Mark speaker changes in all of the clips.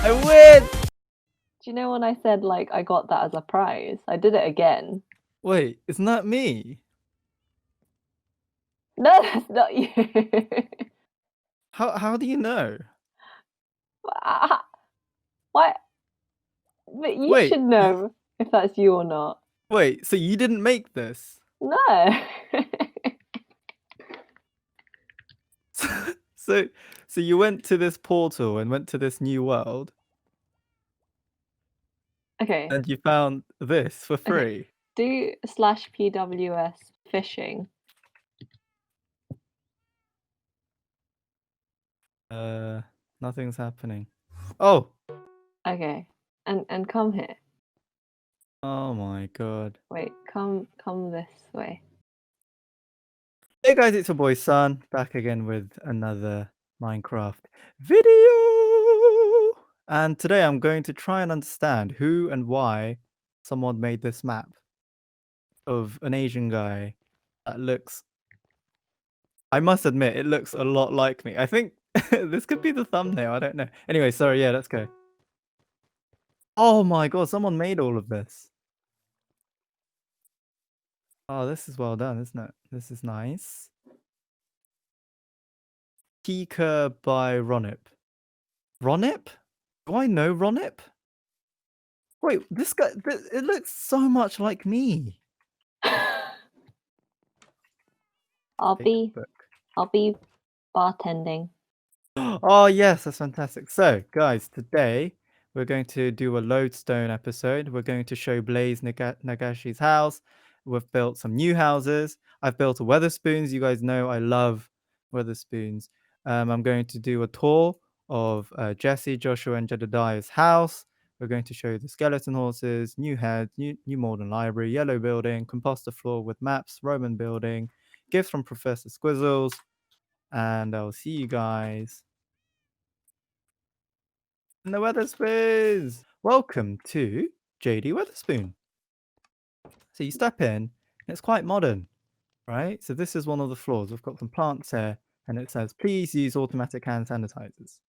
Speaker 1: I win!
Speaker 2: Do you know when I said like I got that as a prize? I did it again.
Speaker 1: Wait, isn't that me?
Speaker 2: No, that's not you.
Speaker 1: How do you know?
Speaker 2: Why? But you
Speaker 1: Wait,
Speaker 2: should know if that's you or not.
Speaker 1: wait, so you didn't make this?
Speaker 2: No.
Speaker 1: So so you went to this portal and went to this new world
Speaker 2: Okay.
Speaker 1: and you found this for
Speaker 2: Okay.
Speaker 1: free.
Speaker 2: Do /PWS fishing.
Speaker 1: Nothing's happening. Oh!
Speaker 2: Okay. And come here.
Speaker 1: Oh my god.
Speaker 2: Wait, come this way.
Speaker 1: Hey guys, it's your boy Sun, back again with another Minecraft video! And today I'm going to try and understand who and why someone made this map of an Asian guy that looks... I must admit, it looks a lot like me. I think this could be the thumbnail, I don't know. Anyway, sorry, yeah, let's go. Oh my god, someone made all of this. Oh, this is well done, isn't it? This is nice. Tika by Ronip. Ronip? Do I know Ronip? Wait, this guy, it looks so much like me.
Speaker 2: I'll be
Speaker 1: Facebook.
Speaker 2: bartending.
Speaker 1: Oh, yes, that's fantastic. So, guys, today we're going to do a Lodestone episode. We're going to show Blaze Nagashi's house. We've built some new houses. I've built a Weatherspoons. You guys know I love Weatherspoons. I'm going to do a tour of Jesse, Joshua, and Jedidiah's house. We're going to show you the skeleton horses, new heads, new modern library, yellow building, composter floor with maps, Roman building, gifts from Professor Squizzles, and I'll see you guys in the Weatherspoons. Welcome to JD Weatherspoon. So you step in, and it's quite modern, right? So this is one of the floors. We've got some plants here, and it says, please use automatic hand sanitizers.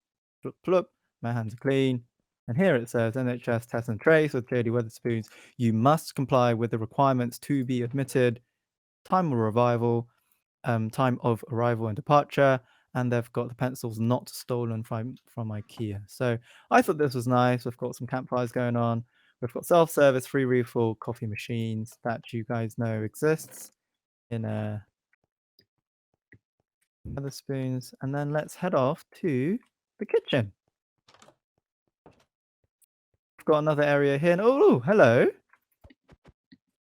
Speaker 1: Plup, plup, my hands are clean. And here it says, NHS test and trace with JD Weatherspoons. You must comply with the requirements to be admitted. Time of arrival and departure. And they've got the pencils not stolen from IKEA. So I thought this was nice. We've got some campfires going on. We've got self-service, free refill coffee machines that you guys know exists in other spoons. And then let's head off to the kitchen. We've got another area here. And, oh, hello.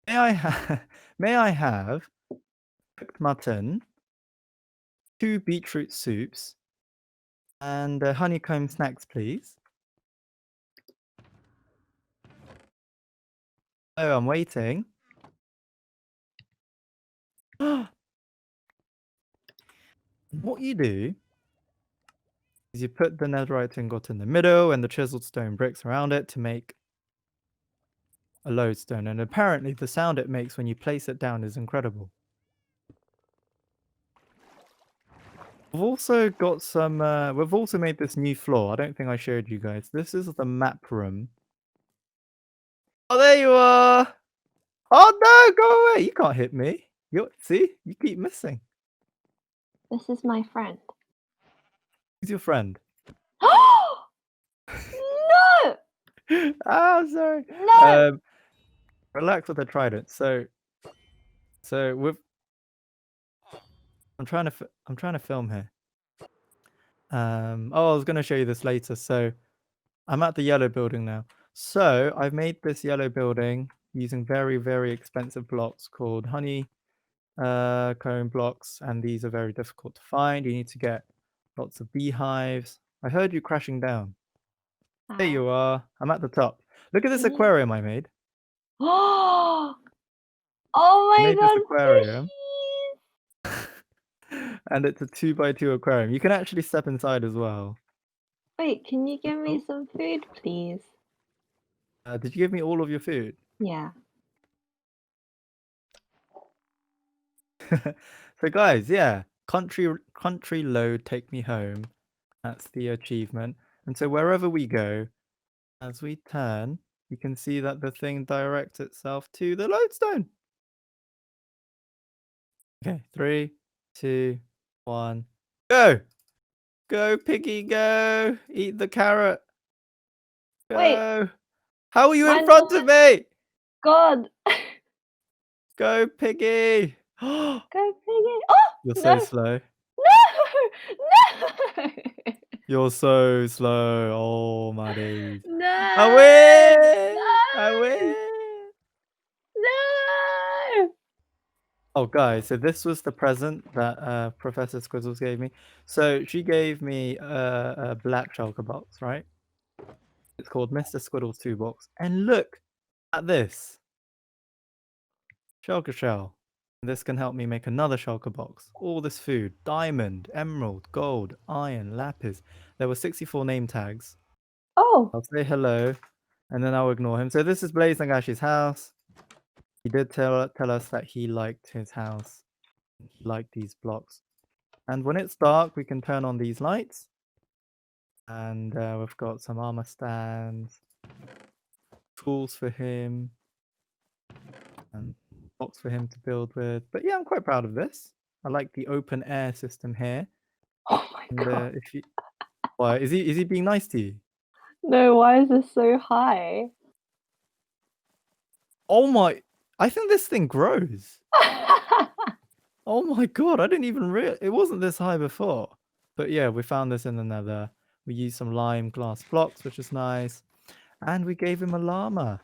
Speaker 1: May I have cooked mutton, 2 beetroot soups, and honeycomb snacks, please. Oh, I'm waiting. What you do is you put the netherite ingot in the middle and the chiseled stone bricks around it to make a lodestone. And apparently the sound it makes when you place it down is incredible. We've also got some, we've also made this new floor. I don't think I showed you guys. This is the map room. Oh, there you are. Oh, no, go away. You can't hit me. See, you keep missing.
Speaker 2: This is my friend.
Speaker 1: Who's your friend?
Speaker 2: No!
Speaker 1: Ah, sorry.
Speaker 2: No!
Speaker 1: Relax with the trident. So with I'm trying to film here. Oh, I was going to show you this later. So I'm at the yellow building now. So I've made this yellow building using very, very expensive blocks called honey comb blocks, and these are very difficult to find. You need to get lots of beehives. I heard you crashing down. There you are. I'm at the top. Look at this aquarium I made.
Speaker 2: Oh my
Speaker 1: I made
Speaker 2: god,
Speaker 1: this aquarium. And it's a 2x2 aquarium. You can actually step inside as well.
Speaker 2: Wait, can you give me some food, please?
Speaker 1: Did you give me all of your food?
Speaker 2: Yeah.
Speaker 1: So guys, yeah, country load, take me home. That's the achievement. And so wherever we go, As we turn, you can see that the thing directs itself to the lodestone. Okay, 3, 2, 1, go! Go, piggy, go! Eat the carrot.
Speaker 2: Wait,
Speaker 1: Go! How are you in
Speaker 2: mine's
Speaker 1: front of
Speaker 2: not.
Speaker 1: me?
Speaker 2: God.
Speaker 1: Go, piggy!
Speaker 2: Go piggy. Oh
Speaker 1: You're so
Speaker 2: no.
Speaker 1: slow.
Speaker 2: No. No.
Speaker 1: You're so slow. Oh my days. I
Speaker 2: No.
Speaker 1: win! I
Speaker 2: No.
Speaker 1: win!
Speaker 2: No.
Speaker 1: Oh, guys, so this was the present that Professor Squizzles gave me. So she gave me a black shulker box, right? It's called Mr. Squiddle's 2 box. And look at this shulker shell. This can help me make another shulker box. All this food: diamond, emerald, gold, iron, lapis. There were 64 name tags.
Speaker 2: Oh.
Speaker 1: I'll say hello, and then I'll ignore him. So this is Blaze Nagashi's house. He did tell us that he liked his house. He liked these blocks. And when it's dark, we can turn on these lights. And we've got some armor stands, tools for him, and box for him to build with. But yeah, I'm quite proud of this. I like the open air system here.
Speaker 2: Oh my
Speaker 1: And
Speaker 2: God.
Speaker 1: if you, why is he being nice to you?
Speaker 2: No, why is this so high?
Speaker 1: Oh my! I think this thing grows. Oh my god! I didn't even it wasn't this high before. But yeah, we found this in the Nether. We used some lime glass blocks, which is nice, and we gave him a llama.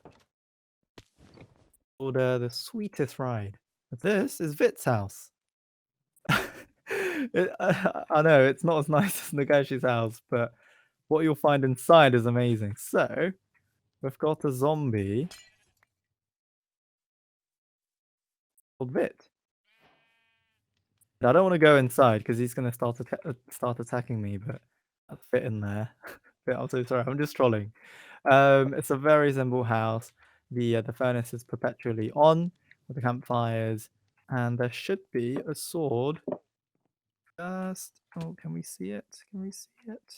Speaker 1: Called the sweetest ride. This is Vit's house. I know it's not as nice as Nagashi's house, but what you'll find inside is amazing. So we've got a zombie called Vit. I don't want to go inside because he's going to start attacking me, but I'll fit in there. I'm so sorry. I'm just trolling. It's a very simple house. The furnace is perpetually on with the campfires, and there should be a sword. Just can we see it? Can we see it?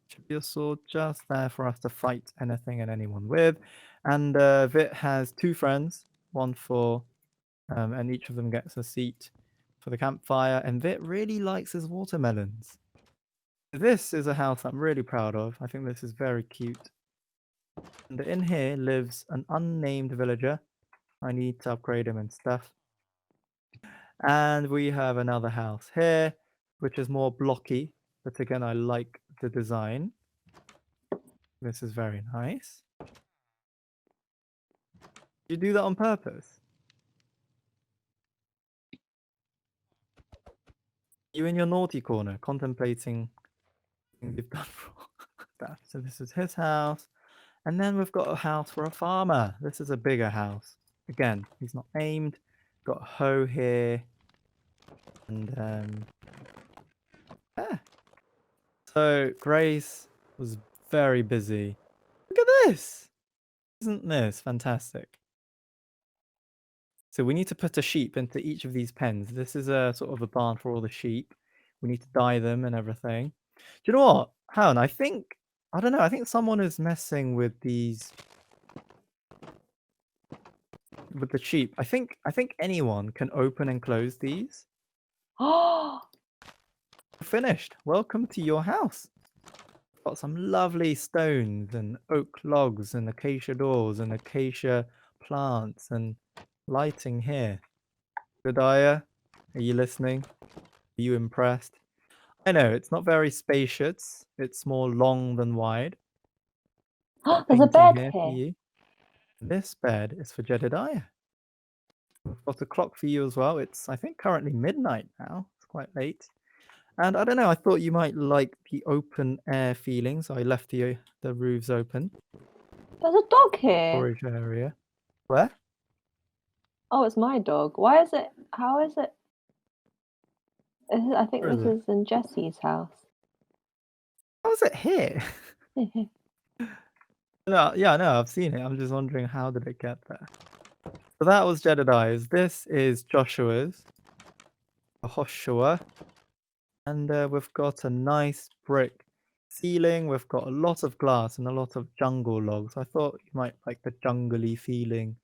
Speaker 1: Should be a sword just there for us to fight anything and anyone with. And Vit has 2 friends, one for and each of them gets a seat for the campfire. And Vit really likes his watermelons. This is a house I'm really proud of. I think this is very cute. And in here lives an unnamed villager. I need to upgrade him and stuff. And we have another house here, which is more blocky. But again, I like the design. This is very nice. You do that on purpose? You in your naughty corner, contemplating things you've done wrong. That. So this is his house. And then we've got a house for a farmer. This is a bigger house. Again, he's not named. Got a hoe here. And yeah. So Grace was very busy. Look at this. Isn't this fantastic? So we need to put a sheep into each of these pens. This is a sort of a barn for all the sheep. We need to dye them and everything. Do you know what? Hang on, I don't know, I think someone is messing with these with the sheep. I think anyone can open and close these.
Speaker 2: Oh.
Speaker 1: Finished. Welcome to your house. Got some lovely stones and oak logs and acacia doors and acacia plants and lighting here. Jedidiah, are you listening? Are you impressed? I know it's not very spacious. It's more long than wide.
Speaker 2: There's a
Speaker 1: Painting
Speaker 2: bed
Speaker 1: here for
Speaker 2: here.
Speaker 1: you. This bed is for Jedidiah. We've got a clock for you as well. It's, I think, currently midnight now. It's quite late. And I don't know, I thought you might like the open air feeling, so I left the roofs open.
Speaker 2: There's a dog here.
Speaker 1: Storage area. Where?
Speaker 2: Oh, it's my dog. Why is it? How is it? I think
Speaker 1: Where is
Speaker 2: this
Speaker 1: it?
Speaker 2: is in Jesse's house.
Speaker 1: How is it here? No, yeah, no, I've seen it. I'm just wondering how did it get there? So that was Jedidiah's. This is Joshua's. Joshua. And we've got a nice brick ceiling, we've got a lot of glass and a lot of jungle logs. I thought you might like the jungly feeling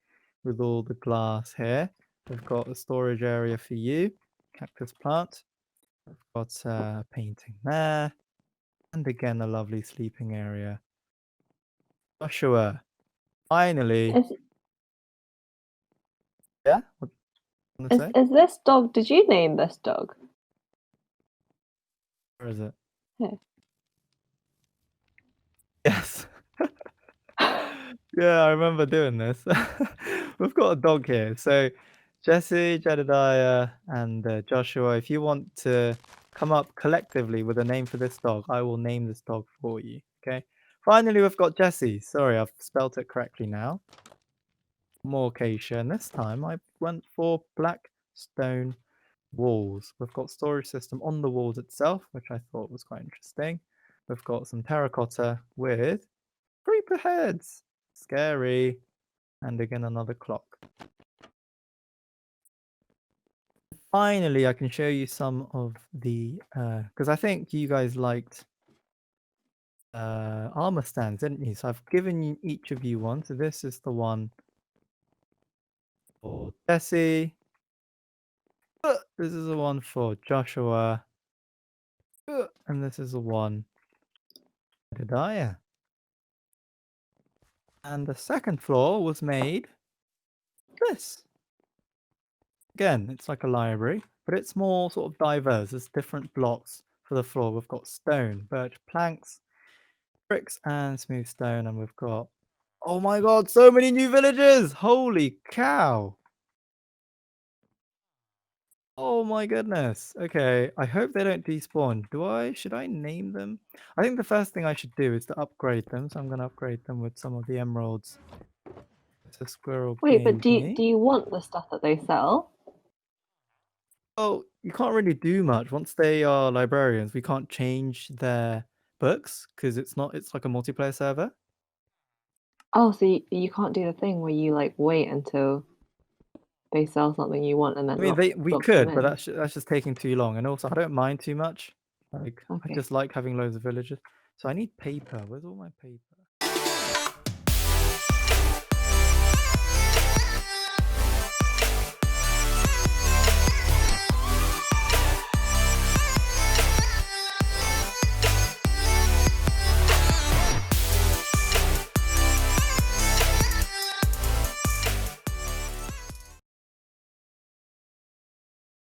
Speaker 1: with all the glass here. We've got a storage area for you, cactus plant. We've got a painting there. And again, a lovely sleeping area. Joshua, finally.
Speaker 2: Is
Speaker 1: Yeah? What do you want to say?
Speaker 2: is this dog? Did you name this dog?
Speaker 1: Where is it?
Speaker 2: Here.
Speaker 1: Yes. Yeah, I remember doing this. We've got a dog here. So, Jesse, Jedidiah, and Joshua, if you want to come up collectively with a name for this dog, I will name this dog for you. Okay. Finally, we've got Jesse. Sorry, I've spelt it correctly now. More acacia, and this time I went for black stone walls. We've got storage system on the walls itself, which I thought was quite interesting. We've got some terracotta with creeper heads. Scary. And again, another clock. Finally, I can show you some of the, because I think you guys liked armor stands, didn't you? So I've given you each of you one. So this is the one for Jesse. This is the one for Joshua. And this is the one for Jedidiah. And the second floor was made this. Again, it's like a library, but it's more sort of diverse. There's different blocks for the floor. We've got stone, birch planks, bricks, and smooth stone. And we've got, oh my god, so many new villagers! Holy cow! Oh my goodness. Okay, I hope they don't despawn. Should I name them? I think the first thing I should do is to upgrade them. So I'm going to upgrade them with some of the emeralds. It's a squirrel
Speaker 2: Wait, but
Speaker 1: gave me.
Speaker 2: do you want the stuff that they sell?
Speaker 1: Oh, you can't really do much. Once they are librarians, we can't change their books because it's like a multiplayer server.
Speaker 2: Oh, so you can't do the thing where you like wait until they sell something you want and then
Speaker 1: I mean, we
Speaker 2: lock them
Speaker 1: could, but
Speaker 2: in.
Speaker 1: that's just taking too long. And also, I don't mind too much. Like, I
Speaker 2: Okay.
Speaker 1: just like having loads of villagers. So I need paper. Where's all my paper?